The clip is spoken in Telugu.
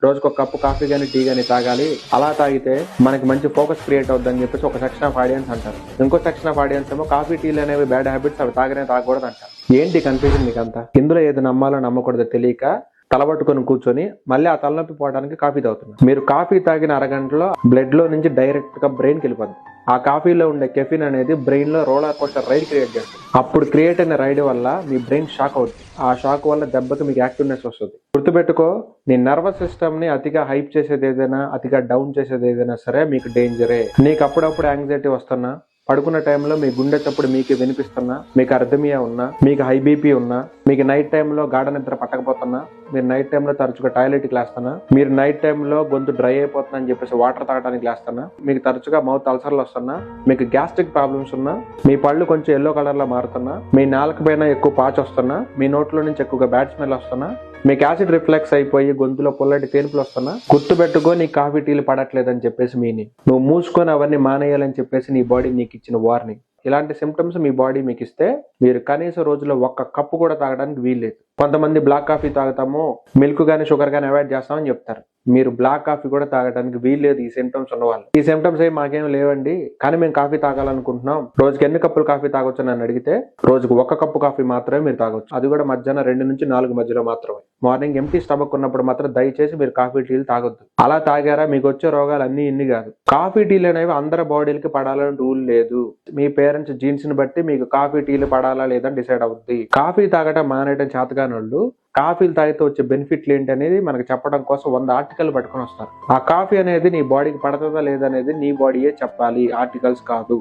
రోజుకు ఒక కప్పు కాఫీ గానీ టీ గానీ తాగాలి, అలా తాగితే మనకి మంచి ఫోకస్ క్రియేట్ అవుతుందని చెప్పేసి ఒక సెక్షన్ ఆఫ్ ఆడియన్స్ అంటారు. ఇంకో సెక్షన్ ఆఫ్ ఆడియన్స్ ఏమో కాఫీ టీలు అనేవి బ్యాడ్ హ్యాబిట్స్, అవి తాగకూడదు అంటారు. ఏంటి కన్ఫ్యూజన్ మీకంతా? ఇందులో ఏది నమ్మాలో నమ్మకూడదో తెలియక తలబట్టుకొని కూర్చొని మళ్ళీ ఆ తలనొప్పి పోవడానికి కాఫీ తాగుతున్నారు. మీరు కాఫీ తాగిన అరగంటలో బ్లడ్ లో నుంచి డైరెక్ట్ గా బ్రెయిన్ కి వెళ్ళిపోతుంది. ఆ కాఫీలో ఉండే కెఫిన్ అనేది బ్రెయిన్ లో రోలర్ కోస్టర్ రైడ్ క్రియేట్ చేస్తుంది. అప్పుడు క్రియేట్ అయిన రైడ్ వల్ల మీ బ్రెయిన్ షాక్ అవుతుంది. ఆ షాక్ వల్ల దెబ్బకి మీకు యాక్టివ్నెస్ వస్తుంది. గుర్తుపెట్టుకో, నీ నర్వస్ సిస్టమ్ ని అతిగా హైప్ చేసేది ఏదైనా, అతిగా డౌన్ చేసేది ఏదైనా సరే మీకు డేంజరే. నీకు అప్పుడప్పుడు యాంగ్జైటీ వస్తున్నా, పడుకున్న టైంలో మీ గుండె చప్పుడు మీకు వినిపిస్తున్నా, మీకు అర్థమియా ఉన్నా, మీకు హై బీపీ ఉన్నా, మీకు నైట్ టైంలో గాఢ నిద్ర పట్టకపోతున్నా, మీరు నైట్ టైంలో తరచుగా టాయిలెట్కి లేస్తున్నా, మీరు నైట్ టైంలో గొంతు డ్రై అయిపోతున్నా అని చెప్పేసి వాటర్ తాగడానికి లేస్తున్నా, మీకు తరచుగా మౌత్ అల్సర్లు వస్తున్నా, మీకు గ్యాస్ట్రిక్ ప్రాబ్లమ్స్ ఉన్నా, మీ పళ్ళు కొంచెం ఎల్లో కలర్ లో మారుతున్నా, మీ నాలుక పైన ఎక్కువ పాచ్ వస్తున్నా, మీ నోట్లో నుంచి ఎక్కువగా బ్యాడ్ స్మెల్ వస్తున్నా, మీకు యాసిడ్ రిఫ్లెక్స్ అయిపోయి గొంతులో పొల్లటి తేన్పులు వస్తున్నా, గుర్తు పెట్టుకో, నీ కాఫీ టీలు పడట్లేదని చెప్పేసి మీనింగ్. నువ్వు మూసుకొని అవన్నీ మానేయాలని చెప్పేసి నీ బాడీ నీకు ఇచ్చిన వార్నింగ్. ఇలాంటి సిమ్టమ్స్ మీ బాడీ మీకు ఇస్తే మీరు కనీస రోజులో ఒక్క కప్పు కూడా తాగడానికి వీల్లేదు. కొంతమంది బ్లాక్ కాఫీ తాగుతాము, మిల్క్ గానీ షుగర్ గానీ అవాయిడ్ చేస్తామని చెప్తారు. మీరు బ్లాక్ కాఫీ కూడా తాగడానికి వీల్లేదు ఈ సిమ్టమ్స్ ఉన్న వాళ్ళు. ఈ సిమ్టమ్స్ ఏమి మాకేం లేవండి, కానీ మేము కాఫీ తాగాలనుకుంటున్నాం, రోజుకి ఎన్ని కప్పులు కాఫీ తాగొచ్చు అని అడిగితే రోజుకు ఒక కప్పు కాఫీ మాత్రమే మీరు తాగొచ్చు. అది కూడా మధ్యాహ్నం 2 నుంచి 4 మధ్యలో మాత్రమే. మార్నింగ్ ఎంటీ స్టమక్ ఉన్నప్పుడు మాత్రం దయచేసి మీరు కాఫీ టీలు తాగొద్దు. అలా తాగారా మీకు వచ్చే రోగాలు అన్ని ఇన్ని కాదు. కాఫీ టీలు అనేవి అందరి బాడీలకి పడాలని రూల్ లేదు. మీ పేరెంట్స్ జీన్స్ ని బట్టి మీకు కాఫీ టీలు పడాలా లేదా డిసైడ్ అవుద్ది. కాఫీ తాగటం మానేయడం చేతగాని వాళ్ళు కాఫీలు తాగితే వచ్చే బెనిఫిట్లు ఏంటి అనేది మనకు చెప్పడం కోసం 100 ఆర్టికల్ పట్టుకొని వస్తారు. ఆ కాఫీ అనేది నీ బాడీకి పడుతుందా లేదా అనేది నీ బాడీయే చెప్పాలి, ఆర్టికల్స్ కాదు.